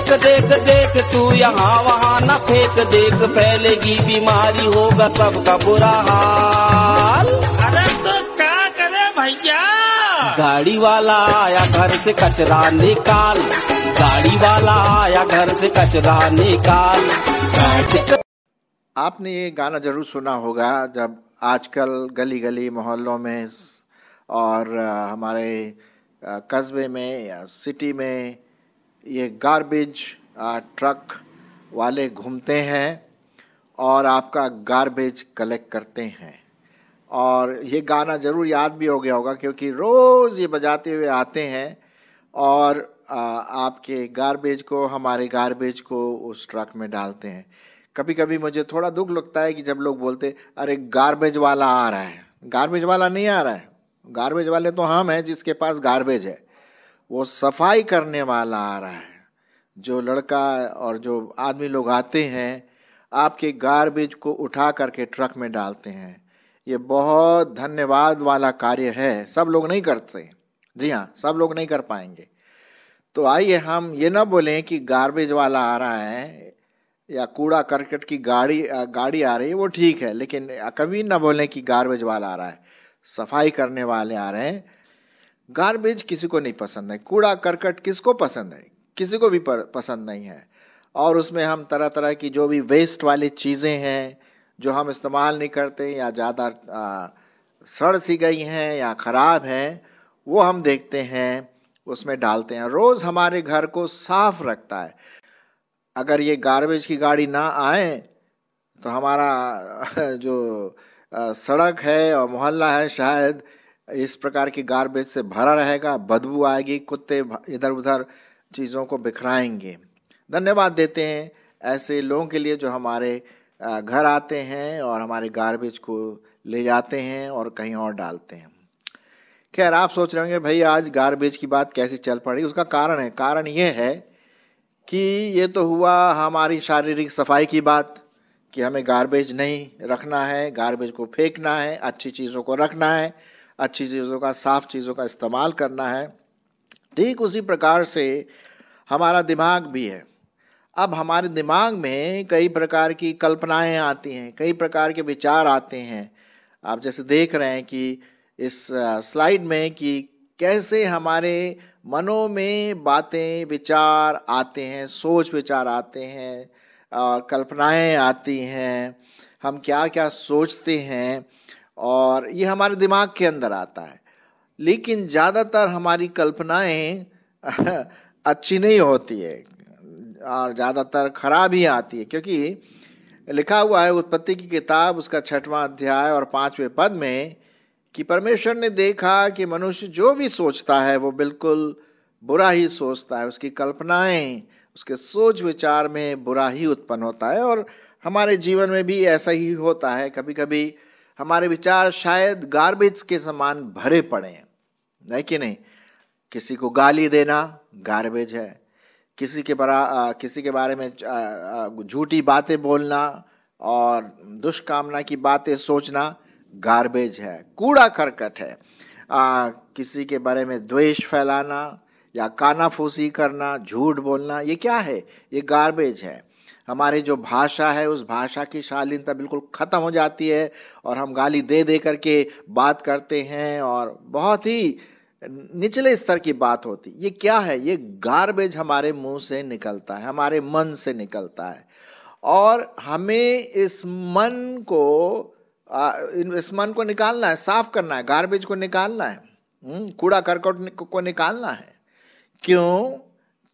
देख देख देख तू यहाँ वहाँ न फेंक देख, फैलेगी बीमारी होगा सबका बुरा हाल। अरे तो क्या करे भैया? गाड़ी वाला आया घर से कचरा निकाल, गाड़ी वाला आया घर से कचरा निकाल। आपने ये गाना जरूर सुना होगा जब आजकल गली गली मोहल्लों में और हमारे कस्बे में या सिटी में ये गार्बेज ट्रक वाले घूमते हैं और आपका गार्बेज कलेक्ट करते हैं। और ये गाना ज़रूर याद भी हो गया होगा क्योंकि रोज़ ये बजाते हुए आते हैं और आपके गार्बेज को, हमारे गार्बेज को उस ट्रक में डालते हैं। कभी कभी मुझे थोड़ा दुख लगता है कि जब लोग बोलते अरे गार्बेज वाला आ रहा है। गार्बेज वाला नहीं आ रहा है, गार्बेज वाले तो हम हैं जिसके पास गार्बेज है। वो सफाई करने वाला आ रहा है। जो लड़का और जो आदमी लोग आते हैं आपके गार्बेज को उठा करके ट्रक में डालते हैं। ये बहुत धन्यवाद वाला कार्य है, सब लोग नहीं करते। जी हाँ, सब लोग नहीं कर पाएंगे। तो आइए हम ये ना बोलें कि गार्बेज वाला आ रहा है या कूड़ा करकट की गाड़ी आ रही है, वो ठीक है, लेकिन कभी ना बोलें कि गार्बेज वाला आ रहा है। सफाई करने वाले आ रहे हैं। गार्बेज किसी को नहीं पसंद है, कूड़ा करकट किसको पसंद है? किसी को भी पसंद नहीं है। और उसमें हम तरह तरह की जो भी वेस्ट वाली चीज़ें हैं जो हम इस्तेमाल नहीं करते या ज़्यादा सड़ सी गई हैं या ख़राब हैं, वो हम देखते हैं उसमें डालते हैं। रोज़ हमारे घर को साफ रखता है। अगर ये गार्बेज की गाड़ी ना आए तो हमारा जो सड़क है और मोहल्ला है शायद इस प्रकार की गार्बेज से भरा रहेगा, बदबू आएगी, कुत्ते इधर उधर चीज़ों को बिखराएंगे। धन्यवाद देते हैं ऐसे लोगों के लिए जो हमारे घर आते हैं और हमारे गार्बेज को ले जाते हैं और कहीं और डालते हैं। खैर, आप सोच रहे होंगे भाई आज गार्बेज की बात कैसे चल पड़ी। उसका कारण है, कारण ये है कि ये तो हुआ हमारी शारीरिक सफाई की बात कि हमें गार्बेज नहीं रखना है, गार्बेज को फेंकना है, अच्छी चीज़ों को रखना है, अच्छी चीज़ों का, साफ चीज़ों का इस्तेमाल करना है। ठीक उसी प्रकार से हमारा दिमाग भी है। अब हमारे दिमाग में कई प्रकार की कल्पनाएं आती हैं, कई प्रकार के विचार आते हैं। आप जैसे देख रहे हैं कि इस स्लाइड में कि कैसे हमारे मनों में बातें, विचार आते हैं, सोच विचार आते हैं और कल्पनाएं आती हैं। हम क्या क्या सोचते हैं और ये हमारे दिमाग के अंदर आता है। लेकिन ज़्यादातर हमारी कल्पनाएं अच्छी नहीं होती है और ज़्यादातर खराब ही आती है, क्योंकि लिखा हुआ है उत्पत्ति की किताब उसका 6वां अध्याय और 5वें पद में कि परमेश्वर ने देखा कि मनुष्य जो भी सोचता है वो बिल्कुल बुरा ही सोचता है। उसकी कल्पनाएं, उसके सोच विचार में बुरा ही उत्पन्न होता है। और हमारे जीवन में भी ऐसा ही होता है। कभी कभी हमारे विचार शायद गार्बेज के समान भरे पड़े हैं, नहीं कि नहीं? किसी को गाली देना गार्बेज है, किसी के बारे में झूठी बातें बोलना और दुष्कामना की बातें सोचना गार्बेज है, कूड़ा करकट है। किसी के बारे में द्वेष फैलाना या कानाफूसी करना, झूठ बोलना, ये क्या है? ये गार्बेज है। हमारी जो भाषा है उस भाषा की शालीनता बिल्कुल ख़त्म हो जाती है और हम गाली दे दे करके बात करते हैं और बहुत ही निचले स्तर की बात होती। ये क्या है? ये गार्बेज हमारे मुंह से निकलता है, हमारे मन से निकलता है। और हमें इस मन को निकालना है, साफ करना है, गार्बेज को निकालना है, कूड़ा करकट को निकालना है। क्यों?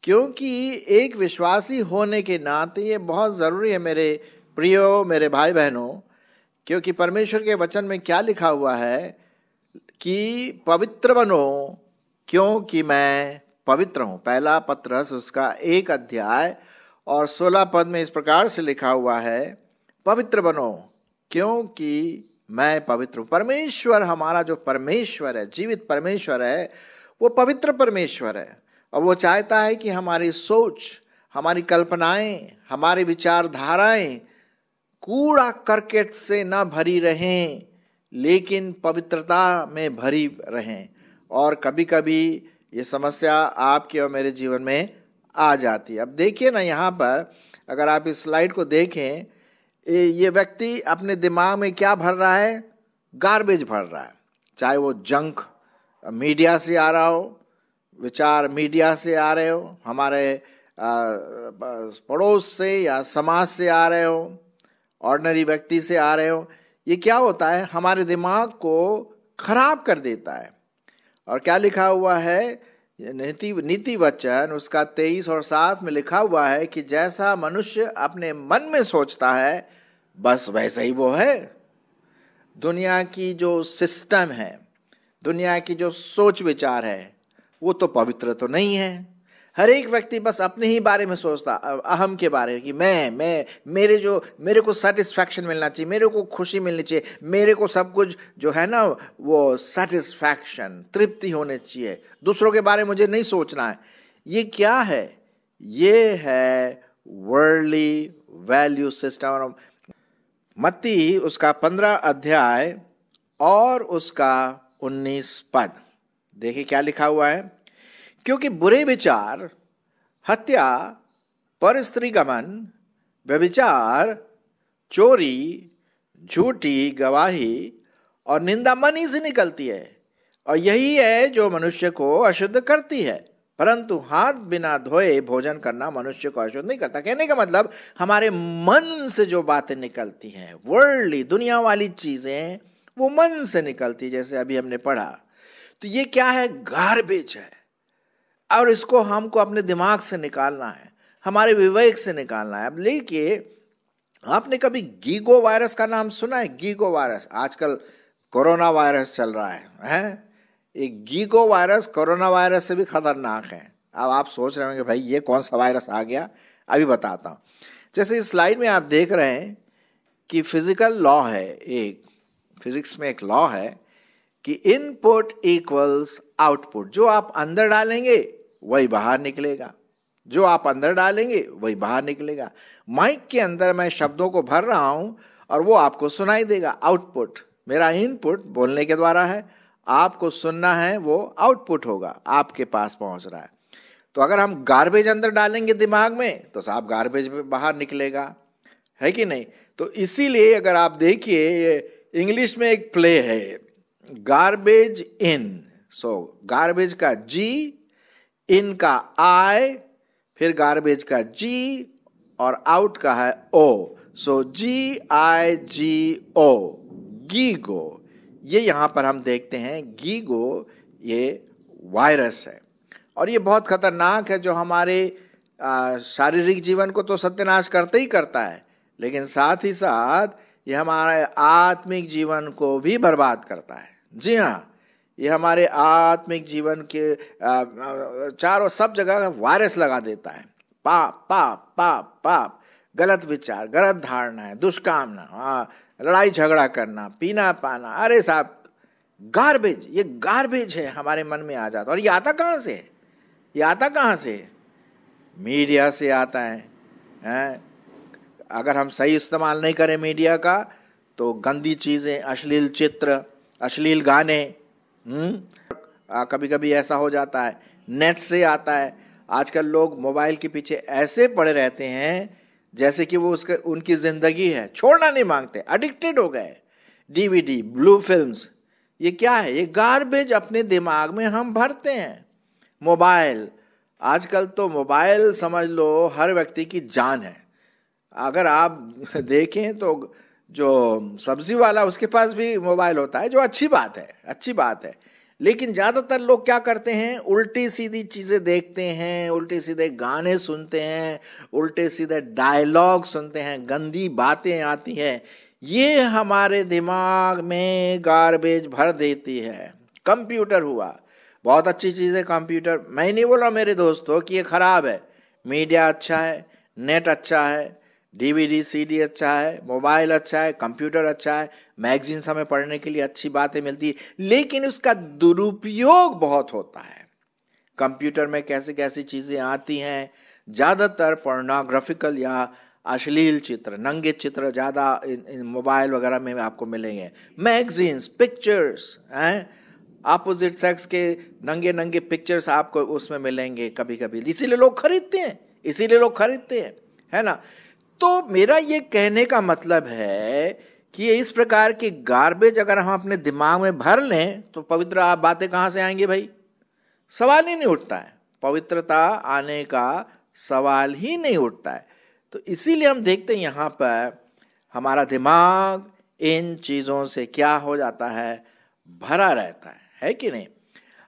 क्योंकि एक विश्वासी होने के नाते ये बहुत ज़रूरी है मेरे प्रियो, मेरे भाई बहनों। क्योंकि परमेश्वर के वचन में क्या लिखा हुआ है कि पवित्र बनो क्योंकि मैं पवित्र हूँ। पहला पत्रस उसका 1 अध्याय और 16 पद में इस प्रकार से लिखा हुआ है, पवित्र बनो क्योंकि मैं पवित्र हूँ। परमेश्वर, हमारा जो परमेश्वर है, जीवित परमेश्वर है, वो पवित्र परमेश्वर है और वो चाहता है कि हमारी सोच, हमारी कल्पनाएं, हमारी विचारधाराएं कूड़ा करकट से न भरी रहें लेकिन पवित्रता में भरी रहें। और कभी कभी ये समस्या आपके और मेरे जीवन में आ जाती है। अब देखिए ना, यहाँ पर अगर आप इस स्लाइड को देखें, ये व्यक्ति अपने दिमाग में क्या भर रहा है? गार्बेज भर रहा है। चाहे वो जंक मीडिया से आ रहा हो, विचार मीडिया से आ रहे हो, हमारे पड़ोस से या समाज से आ रहे हो, ऑर्डिनरी व्यक्ति से आ रहे हो, ये क्या होता है? हमारे दिमाग को खराब कर देता है। और क्या लिखा हुआ है नीति वचन उसका 23 और 7 में लिखा हुआ है कि जैसा मनुष्य अपने मन में सोचता है बस वैसा ही वो है। दुनिया की जो सिस्टम है, दुनिया की जो सोच विचार है, वो तो पवित्र तो नहीं है। हर एक व्यक्ति बस अपने ही बारे में सोचता, अहम के बारे में, कि मेरे को सेटिस्फैक्शन मिलना चाहिए, मेरे को खुशी मिलनी चाहिए, मेरे को सब कुछ जो है ना वो सेटिस्फैक्शन, तृप्ति होने चाहिए, दूसरों के बारे में मुझे नहीं सोचना है। ये क्या है? ये है वर्ल्डली वैल्यू सिस्टम। मत्ती उसका 15 अध्याय और उसका 19 पद देखिए क्या लिखा हुआ है। क्योंकि बुरे विचार, हत्या, परस्त्रीगमन, व्यभिचार, चोरी, झूठी गवाही और निंदा मन ही से निकलती है, और यही है जो मनुष्य को अशुद्ध करती है। परंतु हाथ बिना धोए भोजन करना मनुष्य को अशुद्ध नहीं करता। कहने का मतलब हमारे मन से जो बातें निकलती हैं, वर्ल्डली दुनिया वाली चीजें, वो मन से निकलती, जैसे अभी हमने पढ़ा। तो ये क्या है? गार्बेज है। और इसको हमको अपने दिमाग से निकालना है, हमारे विवेक से निकालना है। अब देखिए, आपने कभी गीगो वायरस का नाम सुना है? गीगो वायरस, आजकल कोरोना वायरस चल रहा है? एक गीगो वायरस कोरोना वायरस से भी खतरनाक है। अब आप सोच रहे होंगे भाई ये कौन सा वायरस आ गया? अभी बताता हूँ। जैसे इस स्लाइड में आप देख रहे हैं कि फिजिकल लॉ है, एक फिजिक्स में एक लॉ है कि इनपुट इक्वल्स आउटपुट। जो आप अंदर डालेंगे वही बाहर निकलेगा, जो आप अंदर डालेंगे वही बाहर निकलेगा। माइक के अंदर मैं शब्दों को भर रहा हूं और वो आपको सुनाई देगा। आउटपुट, मेरा इनपुट बोलने के द्वारा है, आपको सुनना है, वो आउटपुट होगा, आपके पास पहुंच रहा है। तो अगर हम गार्बेज अंदर डालेंगे दिमाग में तो साफ गार्बेज बाहर निकलेगा, है कि नहीं? तो इसीलिए अगर आप देखिए, इंग्लिश में एक प्ले है, गार्बेज इन। सो गार्बेज का जी, इन का आई, फिर गार्बेज का जी और आउट का है ओ। सो GIGO, गीगो। ये यहां पर हम देखते हैं गीगो, ये वायरस है और ये बहुत खतरनाक है, जो हमारे शारीरिक जीवन को तो सत्यानाश करते ही करता है, लेकिन साथ ही साथ ये हमारे आत्मिक जीवन को भी बर्बाद करता है। जी हाँ, ये हमारे आत्मिक जीवन के चारों सब जगह वायरस लगा देता है। पाप पाप पाप पाप, गलत विचार, गलत धारणा, दुष्कामना, लड़ाई झगड़ा करना, पीना पाना, अरे साहब गार्बेज, ये गार्बेज है, हमारे मन में आ जाता। और ये आता कहाँ से है? ये आता कहाँ से है? मीडिया से आता है। अगर हम सही इस्तेमाल नहीं करें मीडिया का तो गंदी चीज़ें, अश्लील चित्र, अश्लील गाने, कभी कभी ऐसा हो जाता है। नेट से आता है। आजकल लोग मोबाइल के पीछे ऐसे पड़े रहते हैं जैसे कि वो उनकी जिंदगी है, छोड़ना नहीं मांगते, एडिक्टेड हो गए। DVD, ब्लू फिल्म्स, ये क्या है? ये गार्बेज अपने दिमाग में हम भरते हैं। मोबाइल, आजकल तो मोबाइल समझ लो हर व्यक्ति की जान है। अगर आप देखें तो जो सब्जी वाला उसके पास भी मोबाइल होता है, जो अच्छी बात है, अच्छी बात है। लेकिन ज़्यादातर लोग क्या करते हैं? उल्टी सीधी चीज़ें देखते हैं, उल्टे सीधे गाने सुनते हैं, उल्टे सीधे डायलॉग सुनते हैं, गंदी बातें आती हैं। ये हमारे दिमाग में गार्बेज भर देती है। कंप्यूटर हुआ, बहुत अच्छी चीज़ है कंप्यूटर, मैं नहीं बोल रहा मेरे दोस्तों कि ये खराब है। मीडिया अच्छा है, नेट अच्छा है, DVD CD अच्छा है, मोबाइल अच्छा है, कंप्यूटर अच्छा है, मैगजीन्स हमें पढ़ने के लिए अच्छी बातें मिलती है, लेकिन उसका दुरुपयोग बहुत होता है। कंप्यूटर में कैसे कैसी चीज़ें आती हैं, ज़्यादातर पोर्नोग्राफिकल या अश्लील चित्र, नंगे चित्र ज़्यादा इन मोबाइल वगैरह में आपको मिलेंगे। मैगजीन्स, पिक्चर्स हैं, अपोजिट सेक्स के नंगे नंगे पिक्चर्स आपको उसमें मिलेंगे कभी कभी, इसीलिए लोग खरीदते हैं, है ना। तो मेरा ये कहने का मतलब है कि इस प्रकार की गार्बेज अगर हम अपने दिमाग में भर लें तो पवित्र आप बातें कहाँ से आएंगी भाई? सवाल ही नहीं उठता है, पवित्रता आने का सवाल ही नहीं उठता है। तो इसीलिए हम देखते हैं यहाँ पर हमारा दिमाग इन चीज़ों से क्या हो जाता है, भरा रहता है कि नहीं।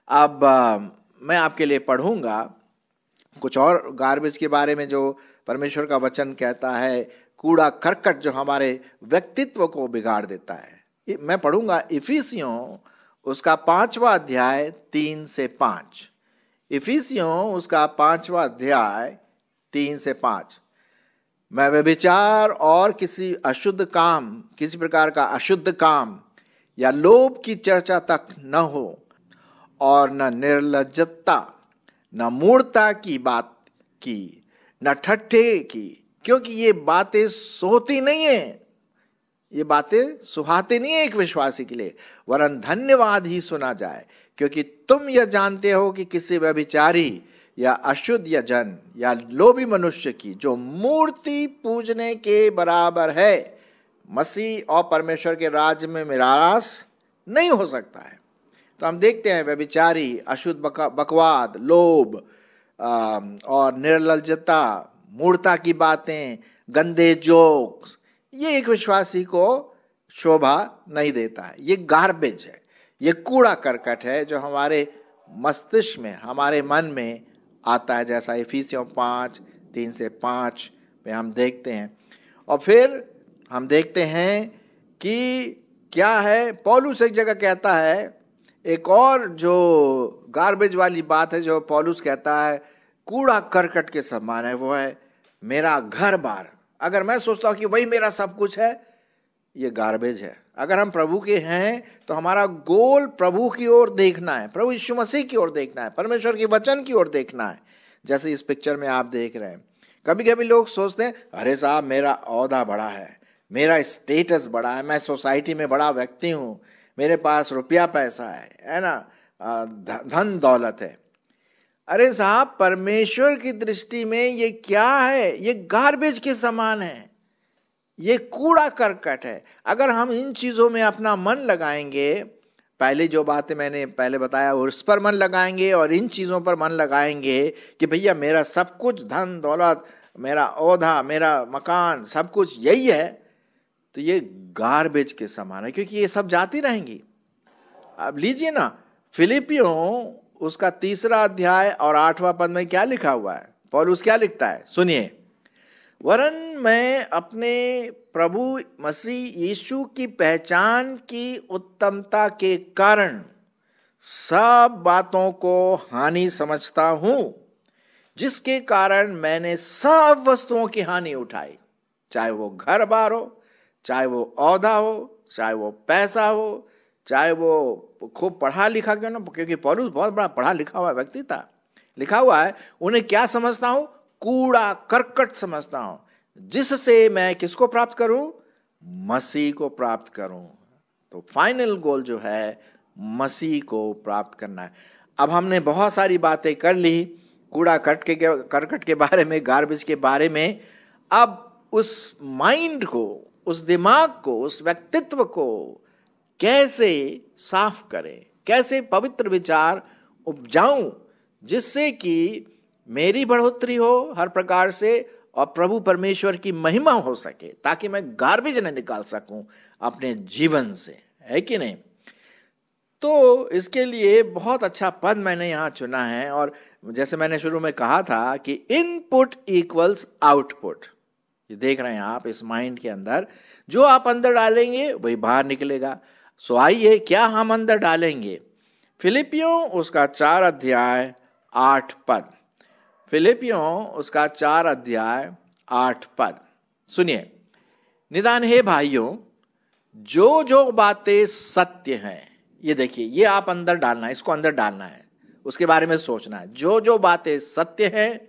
अब मैं आपके लिए पढ़ूंगा कुछ और गार्बेज के बारे में जो परमेश्वर का वचन कहता है, कूड़ा करकट जो हमारे व्यक्तित्व को बिगाड़ देता है। मैं पढ़ूंगा इफिसियों उसका 5वां अध्याय 3 से 5। इफिसियों उसका 5वां अध्याय 3 से 5। मैं व्यभिचार और किसी प्रकार का अशुद्ध काम या लोभ की चर्चा तक न हो, और न निर्लज्जता, न मूढ़ता की बात की, न ठट्ठे की, क्योंकि ये बातें सोती नहीं है, ये बातें सुहाती नहीं है एक विश्वासी के लिए, वरन धन्यवाद ही सुना जाए। क्योंकि तुम यह जानते हो कि किसी व्यभिचारी या अशुद्ध या जन या लोभी मनुष्य की जो मूर्ति पूजने के बराबर है, मसीह और परमेश्वर के राज्य में मिरास नहीं हो सकता है। तो हम देखते हैं व्यभिचारी, अशुद्ध बकवाद, लोभ और निर्लज्जता, मूर्ता की बातें, गंदे जोक्स, ये एक विश्वासी को शोभा नहीं देता है। ये गार्बेज है, ये कूड़ा करकट है जो हमारे मस्तिष्क में, हमारे मन में आता है, जैसा इफिसियों 5:3 से 5 में हम देखते हैं। और फिर हम देखते हैं कि क्या है, पौलुस एक जगह कहता है, एक और जो गार्बेज वाली बात है जो पौलुस कहता है कूड़ा करकट के समान है, वो है मेरा घर बार। अगर मैं सोचता हूँ कि वही मेरा सब कुछ है, ये गार्बेज है। अगर हम प्रभु के हैं तो हमारा गोल प्रभु की ओर देखना है, प्रभु यीशु मसीह की ओर देखना है, परमेश्वर के वचन की ओर देखना है। जैसे इस पिक्चर में आप देख रहे हैं, कभी कभी लोग सोचते हैं अरे साहब मेरा ओहदा बड़ा है, मेरा स्टेटस बड़ा है, मैं सोसाइटी में बड़ा व्यक्ति हूँ, मेरे पास रुपया पैसा है ना, धन दौलत है। अरे साहब, परमेश्वर की दृष्टि में ये क्या है? ये गार्बेज के समान है, ये कूड़ा करकट है। अगर हम इन चीज़ों में अपना मन लगाएंगे, पहले जो बातें मैंने पहले बताया उस पर मन लगाएंगे और इन चीज़ों पर मन लगाएंगे कि भैया मेरा सब कुछ, धन दौलत, मेरा ओहदा, मेरा मकान, सब कुछ यही है, तो ये गार्बेज के समान है, क्योंकि ये सब जाती रहेंगी। अब लीजिए ना, फिलिपियों उसका 3 अध्याय और 8वां पद में क्या लिखा हुआ है? पौलुस क्या लिखता है, सुनिए। वरन मैं अपने प्रभु मसीह यीशु की पहचान की उत्तमता के कारण सब बातों को हानि समझता हूं, जिसके कारण मैंने सब वस्तुओं की हानि उठाई, चाहे वो घर बार हो, चाहे वो ओहदा हो, चाहे वो पैसा हो, चाहे वो खूब पढ़ा लिखा क्यों ना, क्योंकि पौलुस बहुत बड़ा पढ़ा लिखा हुआ व्यक्ति था। लिखा हुआ है, उन्हें क्या समझता हूं? कूड़ा करकट समझता हूं, जिससे मैं किसको प्राप्त करूं? मसीह को प्राप्त करूं। तो फाइनल गोल जो है मसीह को प्राप्त करना है। अब हमने बहुत सारी बातें कर ली कूड़ा करकट के बारे में, गार्बेज के बारे में। अब उस माइंड को, उस दिमाग को, उस व्यक्तित्व को कैसे साफ करें, कैसे पवित्र विचार उपजाऊं, जिससे कि मेरी बढ़ोतरी हो हर प्रकार से और प्रभु परमेश्वर की महिमा हो सके, ताकि मैं गार्बेज न निकाल सकूं अपने जीवन से, है कि नहीं। तो इसके लिए बहुत अच्छा पद मैंने यहाँ चुना है, और जैसे मैंने शुरू में कहा था कि इनपुट इक्वल्स आउटपुट। ये देख रहे हैं आप, इस माइंड के अंदर जो आप अंदर डालेंगे वही बाहर निकलेगा। सो आइए, क्या हम अंदर डालेंगे? फिलिपियों उसका 4 अध्याय 8 पद। फिलिपियों उसका 4 अध्याय 8 पद सुनिए। निदान हे भाइयों, जो जो बातें सत्य हैं, ये देखिए, ये आप अंदर डालना है, इसको अंदर डालना है, उसके बारे में सोचना है। जो जो बातें सत्य हैं,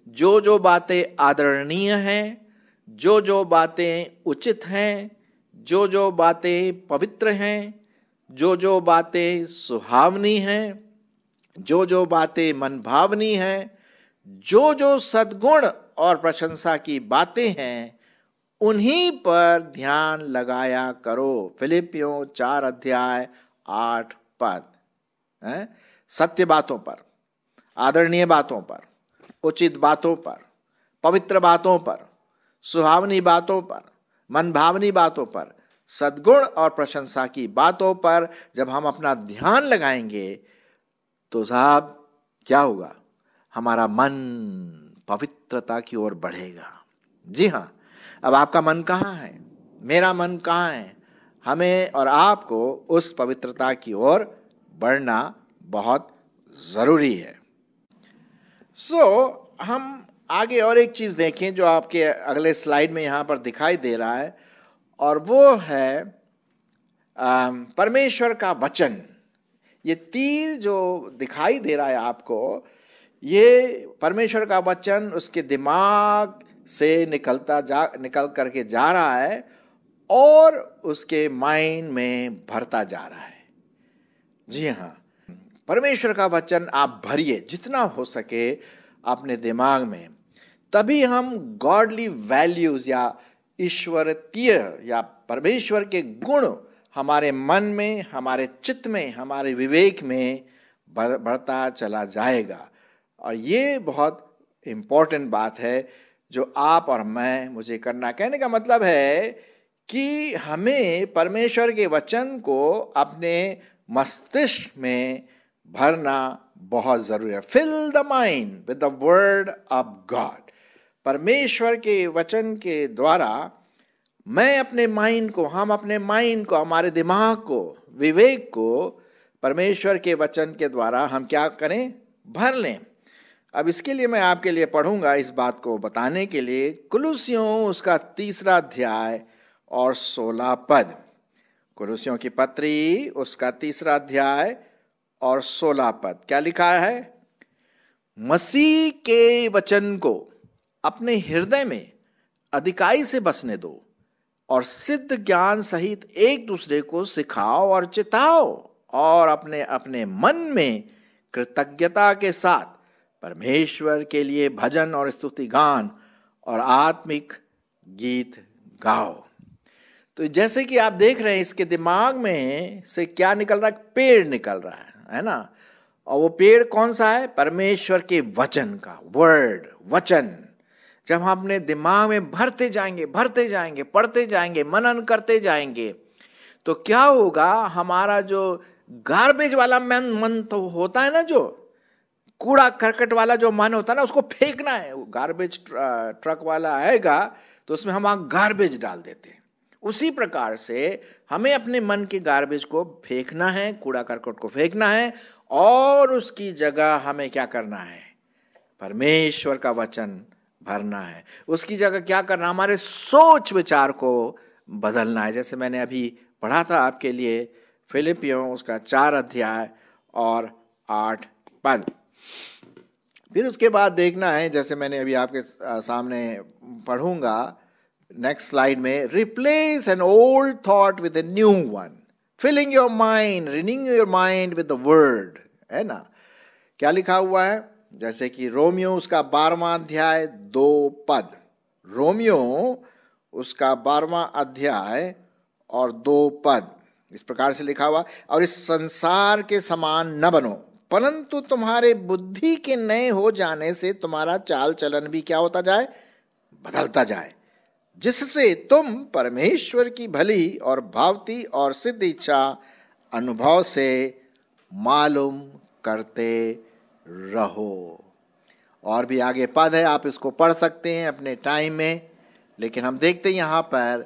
जो जो बातें आदरणीय हैं, जो जो बातें उचित हैं, जो जो बातें पवित्र हैं, जो बातें सुहावनी हैं, जो बातें मनभावनी हैं, जो सद्गुण और प्रशंसा की बातें हैं, उन्हीं पर ध्यान लगाया करो। फिलिपियों 4 अध्याय 8 पद। सत्य बातों पर, आदरणीय बातों पर, उचित बातों पर, पवित्र बातों पर, सुहावनी बातों पर, मनभावनी बातों पर, सद्गुण और प्रशंसा की बातों पर जब हम अपना ध्यान लगाएंगे तो साहब क्या होगा? हमारा मन पवित्रता की ओर बढ़ेगा। जी हाँ, अब आपका मन कहाँ है? मेरा मन कहाँ है? हमें और आपको उस पवित्रता की ओर बढ़ना बहुत जरूरी है। हम आगे और एक चीज देखें जो आपके अगले स्लाइड में यहां पर दिखाई दे रहा है, और वो है परमेश्वर का वचन। ये तीर जो दिखाई दे रहा है आपको, ये परमेश्वर का वचन उसके दिमाग से निकल करके जा रहा है और उसके माइंड में भरता जा रहा है। जी हाँ, परमेश्वर का वचन आप भरिए जितना हो सके अपने दिमाग में, तभी हम गॉडली वैल्यूज या ईश्वरीय या परमेश्वर के गुण हमारे मन में, हमारे चित्त में, हमारे विवेक में बढ़ता चला जाएगा। और ये बहुत इम्पोर्टेंट बात है जो आप और मैं मुझे करना। कहने का मतलब है कि हमें परमेश्वर के वचन को अपने मस्तिष्क में भरना बहुत जरूरी है। Fill the mind with the word of God. परमेश्वर के वचन के द्वारा मैं अपने माइंड को, हम अपने माइंड को, हमारे दिमाग को, विवेक को परमेश्वर के वचन के द्वारा हम क्या करें? भर लें। अब इसके लिए मैं आपके लिए पढ़ूंगा इस बात को बताने के लिए कुलुस्सियों उसका 3 अध्याय और 16 पद। कुलुस्सियों की पत्री उसका 3 अध्याय और 16 पद क्या लिखा है? मसीह के वचन को अपने हृदय में अधिकाई से बसने दो और सिद्ध ज्ञान सहित एक दूसरे को सिखाओ और चिताओ, और अपने अपने मन में कृतज्ञता के साथ परमेश्वर के लिए भजन और स्तुति गान और आत्मिक गीत गाओ। तो जैसे कि आप देख रहे हैं इसके दिमाग में से क्या निकल रहा है? पेड़ निकल रहा है ना? और वो पेड़ कौन सा है? परमेश्वर के वचन का, वर्ड, वचन। जब हम अपने दिमाग में भरते जाएंगे, पढ़ते जाएंगे, मनन करते जाएंगे, तो क्या होगा? हमारा जो गार्बेज वाला मन तो होता है ना, जो कूड़ा करकट वाला जो मन होता है ना, उसको फेंकना है। वो गार्बेज ट्रक वाला आएगा तो उसमें हम गार्बेज डाल देते हैं। उसी प्रकार से हमें अपने मन के गार्बेज को फेंकना है, कूड़ा करकट को फेंकना है, और उसकी जगह हमें क्या करना है? परमेश्वर का वचन भरना है। उसकी जगह क्या करना? हमारे सोच विचार को बदलना है। जैसे मैंने अभी पढ़ा था आपके लिए फिलिपियों उसका 4 अध्याय और 8 पद। फिर उसके बाद देखना है, जैसे मैंने अभी आपके सामने पढ़ूंगा नेक्स्ट स्लाइड में, replace an old thought with a new one, filling your mind, renewing your mind with the word. है ना? क्या लिखा हुआ है? जैसे कि रोमियो उसका 12वां अध्याय 2 पद। रोमियो उसका 12वां अध्याय और 2 पद इस प्रकार से लिखा हुआ, और इस संसार के समान न बनो, परंतु तुम्हारे बुद्धि के नए हो जाने से तुम्हारा चाल चलन भी क्या होता जाए? बदलता जाए, जिससे तुम परमेश्वर की भली और भावती और सिद्ध इच्छा अनुभव से मालूम करते रहो। और भी आगे पद है, आप इसको पढ़ सकते हैं अपने टाइम में, लेकिन हम देखते हैं यहाँ पर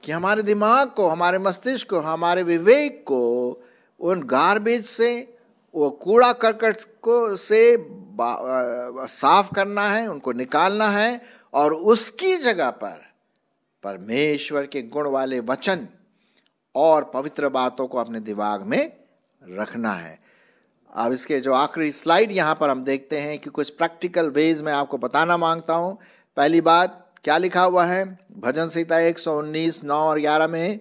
कि हमारे दिमाग को, हमारे मस्तिष्क को, हमारे विवेक को उन गार्बेज से, वो कूड़ा करकट को से साफ करना है, उनको निकालना है, और उसकी जगह पर परमेश्वर के गुण वाले वचन और पवित्र बातों को अपने दिमाग में रखना है। अब इसके जो आखिरी स्लाइड यहाँ पर हम देखते हैं कि कुछ प्रैक्टिकल वेज में आपको बताना मांगता हूँ। पहली बात क्या लिखा हुआ है? भजन संहिता 119 9 और 11 में,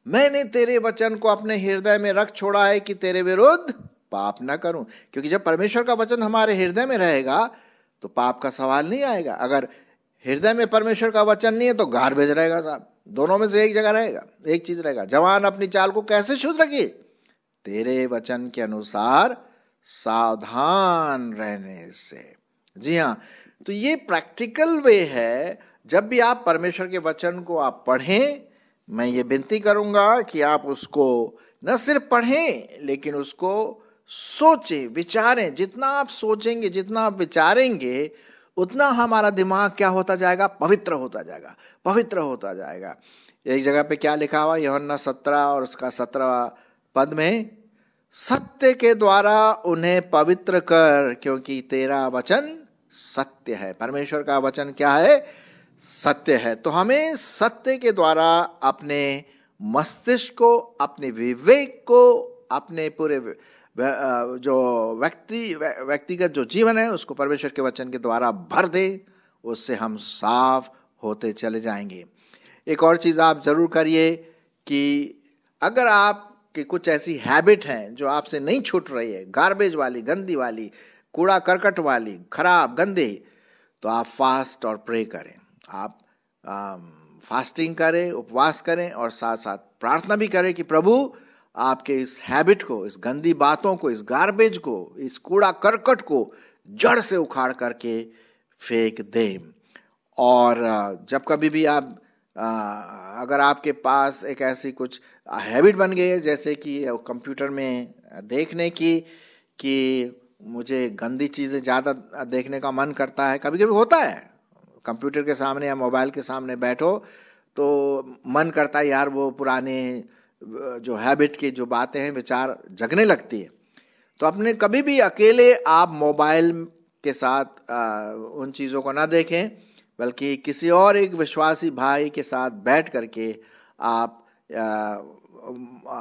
मैंने तेरे वचन को अपने हृदय में रख छोड़ा है कि तेरे विरुद्ध पाप ना करूं। क्योंकि जब परमेश्वर का वचन हमारे हृदय में रहेगा तो पाप का सवाल नहीं आएगा। अगर हृदय में परमेश्वर का वचन नहीं है तो गार्बेज रहेगा साहब, दोनों में से एक जगह रहेगा, एक चीज रहेगा। जवान अपनी चाल को कैसे शुद्ध रखिए? तेरे वचन के अनुसार सावधान रहने से। जी हाँ, तो ये प्रैक्टिकल वे है। जब भी आप परमेश्वर के वचन को आप पढ़ें, मैं ये विनती करूंगा कि आप उसको न सिर्फ पढ़ें लेकिन उसको सोचें, विचारें। जितना आप सोचेंगे, जितना आप विचारेंगे, उतना हमारा दिमाग क्या होता जाएगा? पवित्र होता जाएगा, पवित्र होता जाएगा। एक जगह पे क्या लिखा हुआ? यूहन्ना 17 और उसका 17वां पद में, सत्य के द्वारा उन्हें पवित्र कर क्योंकि तेरा वचन सत्य है। परमेश्वर का वचन क्या है? सत्य है। तो हमें सत्य के द्वारा अपने मस्तिष्क को, अपने विवेक को, अपने पूरे जो व्यक्तिगत जो जीवन है उसको परमेश्वर के वचन के द्वारा भर दे। उससे हम साफ होते चले जाएंगे। एक और चीज़ आप जरूर करिए कि अगर आपकी कुछ ऐसी हैबिट हैं जो आपसे नहीं छूट रही है, गार्बेज वाली, गंदी वाली, कूड़ा करकट वाली, खराब, गंदे, तो आप फास्ट और प्रे करें। आप फास्टिंग करें, उपवास करें और साथ साथ प्रार्थना भी करें कि प्रभु आपके इस हैबिट को, इस गंदी बातों को, इस गार्बेज को, इस कूड़ा करकट को जड़ से उखाड़ करके फेंक दें। और जब कभी भी आप अगर आपके पास एक ऐसी कुछ हैबिट बन गई है जैसे कि कंप्यूटर में देखने की, कि मुझे गंदी चीज़ें ज़्यादा देखने का मन करता है, कभी कभी होता है, कंप्यूटर के सामने या मोबाइल के सामने बैठो तो मन करता है यार वो पुराने जो हैबिट की जो बातें हैं, विचार जगने लगती है। तो अपने कभी भी अकेले आप मोबाइल के साथ उन चीज़ों को ना देखें, बल्कि किसी और एक विश्वासी भाई के साथ बैठ करके आप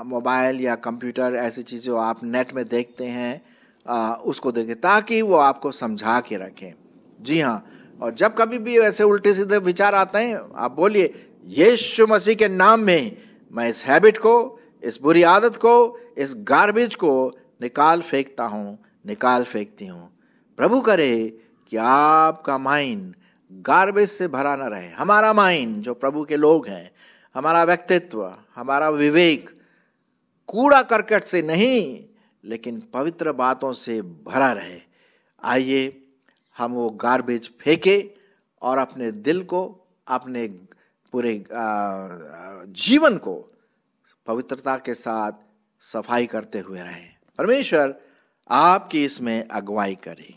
मोबाइल या कंप्यूटर, ऐसी चीज़ें जो आप नेट में देखते हैं उसको देखें, ताकि वो आपको समझा के रखें। जी हाँ, और जब कभी भी ऐसे उल्टे सीधे विचार आते हैं, आप बोलिए यीशु मसीह के नाम में मैं इस हैबिट को, इस बुरी आदत को, इस गार्बेज को निकाल फेंकता हूँ, निकाल फेंकती हूँ। प्रभु करे कि आपका माइंड गार्बेज से भरा ना रहे। हमारा माइंड जो प्रभु के लोग हैं, हमारा व्यक्तित्व, हमारा विवेक कूड़ा करकट से नहीं लेकिन पवित्र बातों से भरा रहे। आइए हम वो गार्बेज फेंके और अपने दिल को, अपने पूरे जीवन को पवित्रता के साथ सफाई करते हुए रहें। परमेश्वर आपकी इसमें अगुवाई करे।